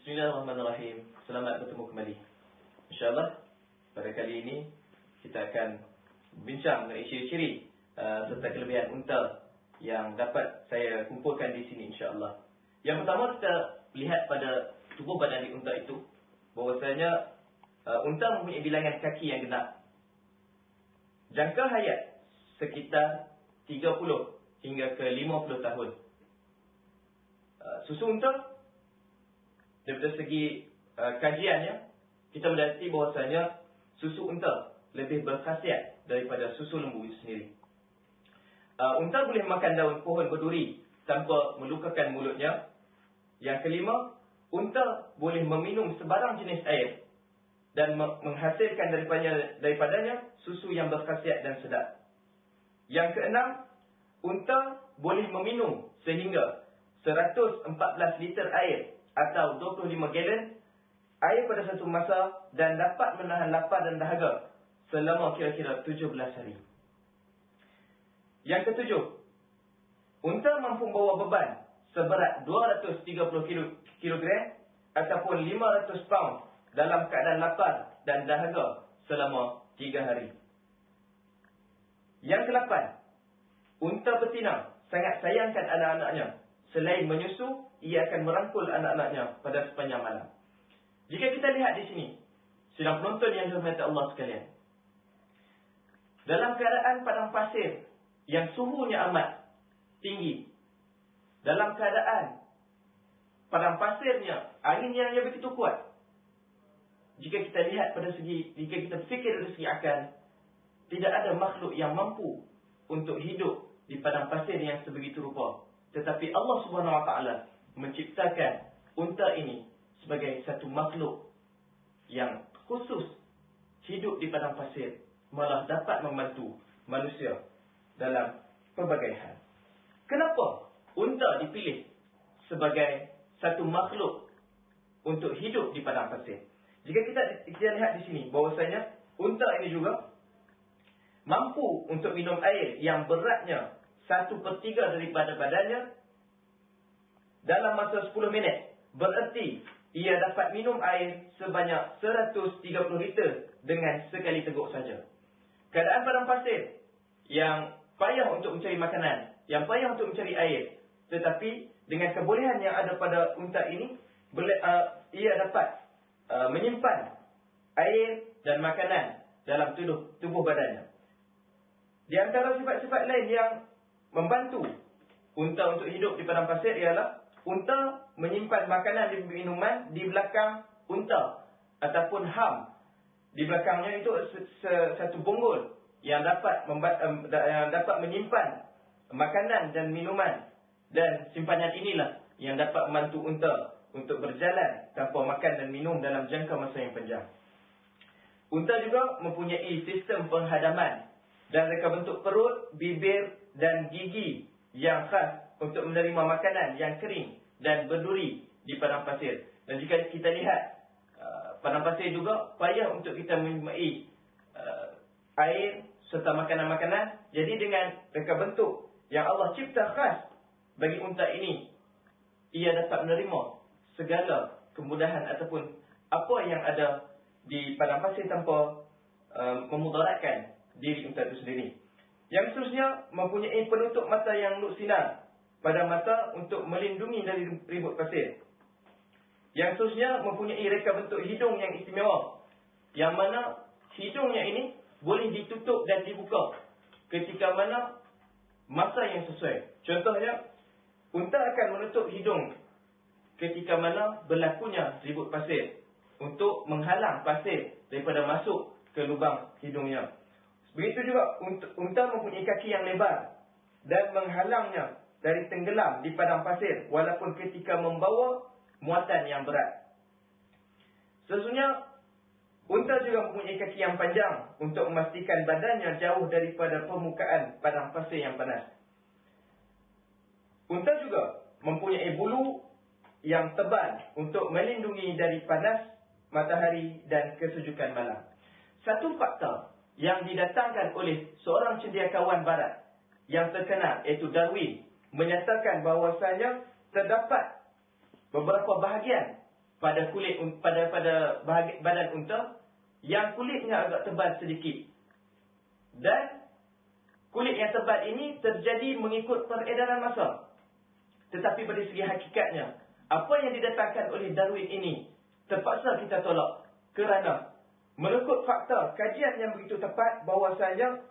Bismillahirrahmanirrahim. Selamat bertemu kembali. InsyaAllah pada kali ini kita akan bincang mengenai ciri-ciri serta kelebihan unta yang dapat saya kumpulkan di sini insyaAllah. Yang pertama, kita lihat pada tubuh badan di unta itu, bahwasanya unta mempunyai bilangan kaki yang genap. Jangka hayat sekitar 30 hingga ke 50 tahun. Susu unta, daripada segi kajiannya, kita mendapati bahwasanya susu unta lebih berkhasiat daripada susu lembu itu sendiri. Unta boleh makan daun pohon berduri tanpa melukakan mulutnya. Yang kelima, unta boleh meminum sebarang jenis air dan menghasilkan daripadanya susu yang berkhasiat dan sedap. Yang keenam, unta boleh meminum sehingga 114 liter air atau 25 gallon air pada satu masa dan dapat menahan lapar dan dahaga selama kira-kira 17 hari. Yang ketujuh, unta mampu membawa beban seberat 230 kg ataupun 500 pound dalam keadaan lapar dan dahaga selama 3 hari. Yang ke-8, unta betina sangat sayangkan anak-anaknya. Selain menyusu, ia akan merangkul anak-anaknya pada sepanjang malam. Jika kita lihat di sini, sidang penonton yang dirahmati Allah sekalian, dalam keadaan padang pasir yang suhunya amat tinggi, dalam keadaan padang pasirnya angin yang begitu kuat, jika kita lihat jika kita fikir dari segi akal, tidak ada makhluk yang mampu untuk hidup di padang pasir yang sebegitu rupa. Tetapi Allah Subhanahu Wa Taala menciptakan unta ini sebagai satu makhluk yang khusus hidup di padang pasir, malah dapat membantu manusia dalam pelbagai hal. Kenapa unta dipilih sebagai satu makhluk untuk hidup di padang pasir? Jika kita lihat di sini bahwasanya unta ini juga mampu untuk minum air yang beratnya 1/3 daripada badannya dalam masa 10 minit. Bererti ia dapat minum air sebanyak 130 liter dengan sekali teguk saja. Keadaan padang pasir yang payah untuk mencari makanan, yang payah untuk mencari air, tetapi dengan kebolehan yang ada pada unta ini, ia dapat menyimpan air dan makanan dalam tubuh badannya. Di antara sifat-sifat lain yang membantu unta untuk hidup di padang pasir ialah unta menyimpan makanan dan minuman di belakang unta ataupun ham. Di belakangnya itu satu bonggol yang dapat menyimpan makanan dan minuman, dan simpanan inilah yang dapat membantu unta untuk berjalan tanpa makan dan minum dalam jangka masa yang panjang. Unta juga mempunyai sistem penghadaman dan reka bentuk perut, bibir dan gigi yang khas untuk menerima makanan yang kering dan berduri di padang pasir. Dan jika kita lihat, padang pasir juga payah untuk kita menikmati air serta makanan-makanan. Jadi dengan reka bentuk yang Allah cipta khas bagi unta ini, ia dapat menerima segala kemudahan ataupun apa yang ada di padang pasir tanpa memudaratkan diri unta itu sendiri. Yang seterusnya, mempunyai penutup mata yang nuk sinar pada mata untuk melindungi dari ribut pasir. Yang seterusnya, mempunyai reka bentuk hidung yang istimewa, yang mana hidungnya ini boleh ditutup dan dibuka ketika mana masa yang sesuai. Contohnya, unta akan menutup hidung ketika mana berlakunya ribut pasir untuk menghalang pasir daripada masuk ke lubang hidungnya. Begitu juga unta mempunyai kaki yang lebar dan menghalangnya dari tenggelam di padang pasir walaupun ketika membawa muatan yang berat. Sesungguhnya unta juga mempunyai kaki yang panjang untuk memastikan badannya jauh daripada permukaan padang pasir yang panas. Unta juga mempunyai bulu yang tebal untuk melindungi dari panas matahari dan kesejukan malam. Satu fakta yang didatangkan oleh seorang cendekiawan barat yang terkenal, iaitu Darwin, menyatakan bahawasanya terdapat beberapa bahagian pada kulit pada badan unta yang kulitnya agak tebal sedikit. Dan kulit yang tebal ini terjadi mengikut peredaran masa. Tetapi dari segi hakikatnya, apa yang didatangkan oleh Darwin ini terpaksa kita tolak, kerana menurut fakta kajian yang begitu tepat bahawasanya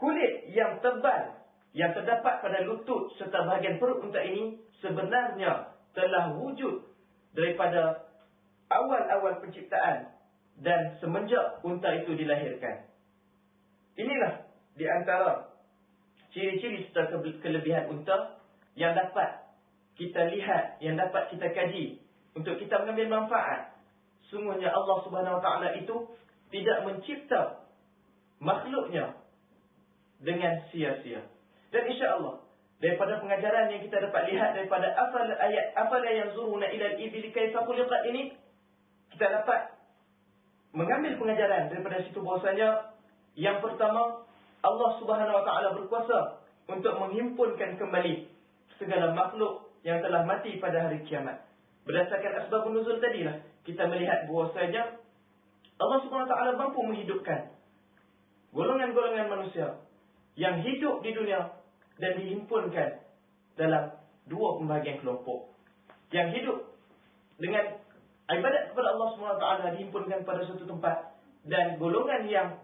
kulit yang tebal yang terdapat pada lutut serta bahagian perut unta ini sebenarnya telah wujud daripada awal-awal penciptaan dan semenjak unta itu dilahirkan. Inilah di antara ciri-ciri serta kelebihan unta yang dapat kita lihat, yang dapat kita kaji untuk kita mengambil manfaat. Sungguhnya Allah Subhanahu Wa Taala itu tidak mencipta makhluknya dengan sia-sia. Dan insya-Allah daripada pengajaran yang kita dapat lihat daripada afala yanzuruna ila al-ibli kaifa khuliqat ini, kita dapat mengambil pengajaran daripada situ bahwasanya yang pertama, Allah Subhanahu Wa Taala berkuasa untuk menghimpunkan kembali segala makhluk yang telah mati pada hari kiamat. Berdasarkan asbab nuzul tadilah, kita melihat bahwasanya Allah Subhanahu Wa Taala mampu menghidupkan golongan-golongan manusia yang hidup di dunia dan dihimpunkan dalam dua pembahagian kelompok. Yang hidup dengan ibadat kepada Allah Subhanahu Wa Taala dihimpunkan pada suatu tempat, dan golongan yang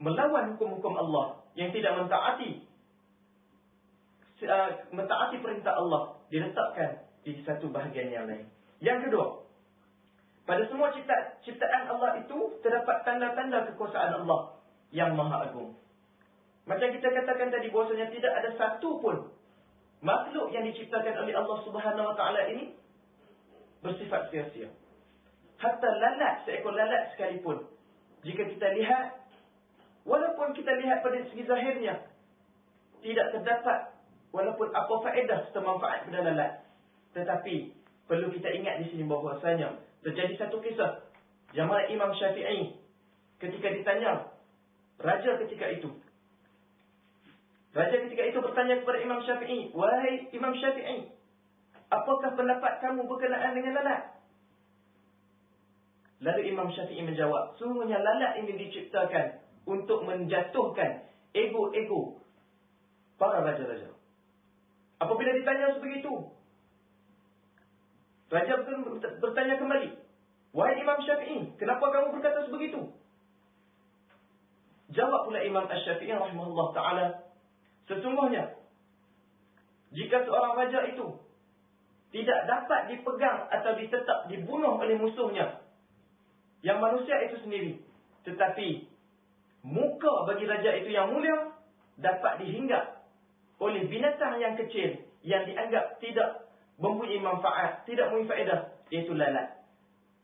melawan hukum-hukum Allah, yang tidak mentaati perintah Allah, diletakkan di satu bahagian yang lain. Yang kedua, pada semua ciptaan Allah itu terdapat tanda-tanda kekuasaan Allah yang Maha Agung. Macam kita katakan tadi bahwasanya tidak ada satu pun makhluk yang diciptakan oleh Allah Subhanahu Wa Taala ini bersifat sia-sia. Hatta lalat, seekor lalat sekalipun, jika kita lihat, walaupun kita lihat pada segi zahirnya, tidak terdapat walaupun apa faedah serta manfaat pada lalat. Tetapi perlu kita ingat di sini bahwasanya terjadi satu kisah yang mana Imam Syafi'i ketika ditanya, raja ketika itu bertanya kepada Imam Syafi'i, "Wahai Imam Syafi'i, apakah pendapat kamu berkenaan dengan lalat?" Lalu Imam Syafi'i menjawab, "Sungguhnya lalat ini diciptakan untuk menjatuhkan ego-ego para raja-raja." Apabila ditanya sebegitu, raja bertanya kembali, "Wahai Imam Syafi'i, kenapa kamu berkata sebegitu?" Jawab pula Imam Asy-Syafi'i rahimahullah ta'ala, "Sesungguhnya jika seorang raja itu tidak dapat dipegang atau ditetap, dibunuh oleh musuhnya, yang manusia itu sendiri, tetapi muka bagi raja itu yang mulia dapat dihinggap oleh binatang yang kecil yang dianggap tidak mempunyai manfaat, tidak mempunyai faedah, iaitu lalat."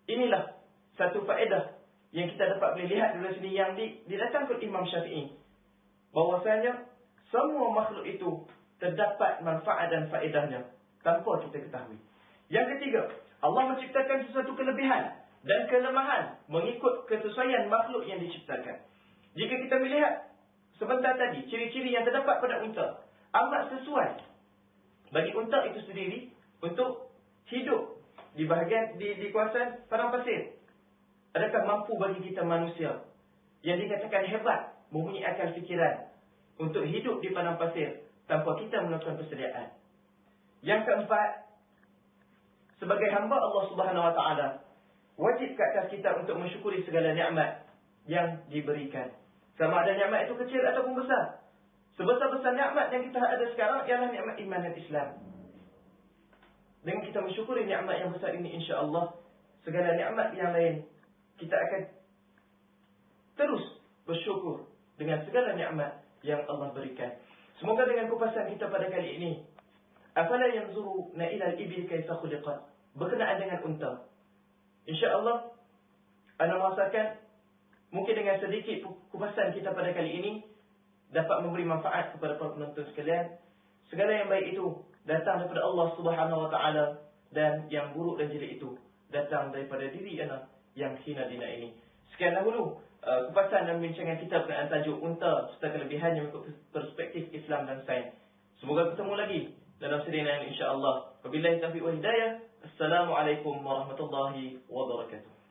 Inilah satu faedah yang kita dapat boleh lihat dari sini yang didatangkan Imam Syafi'i, bahwasanya semua makhluk itu terdapat manfaat dan faedahnya tanpa kita ketahui. Yang ketiga, Allah menciptakan sesuatu kelebihan dan kelemahan mengikut kesesuaian makhluk yang diciptakan. Jika kita melihat sebentar tadi, ciri-ciri yang terdapat pada unta amat sesuai bagi unta itu sendiri untuk hidup di bahagian di kawasan padang pasir. Adakah mampu bagi kita manusia yang dikatakan hebat, mempunyai akal fikiran untuk hidup di padang pasir tanpa kita melakukan persediaan? Yang keempat, sebagai hamba Allah Subhanahu Wa Taala, wajib ke atas kita untuk mensyukuri segala nikmat yang diberikan, sama ada nikmat itu kecil ataupun besar. Sebesar-besar nikmat yang kita ada sekarang ialah nikmat iman dan Islam. Dengan kita mensyukuri nikmat yang besar ini, insya-Allah segala nikmat yang lain kita akan terus bersyukur dengan segala nikmat yang Allah berikan. Semoga dengan kupasan kita pada kali ini, afala yanzuruna ila al-ibil kaifa khuliqat, berkenaan dengan unta, insya-Allah anda merasakan mungkin dengan sedikit kupasan kita pada kali ini dapat memberi manfaat kepada para penonton sekalian. Segala yang baik itu datang daripada Allah Subhanahu Wa Taala, dan yang buruk dan jelek itu datang daripada diri anda yang hina dina ini. Sekian dahulu kupasan dan bincangan kita berkenaan tajuk unta serta kelebihannya mengikut perspektif Islam dan sains. Semoga bertemu lagi dalam seri lain insya-Allah. Wabillahi taufiq wal hidayah. Assalamualaikum warahmatullahi wabarakatuh.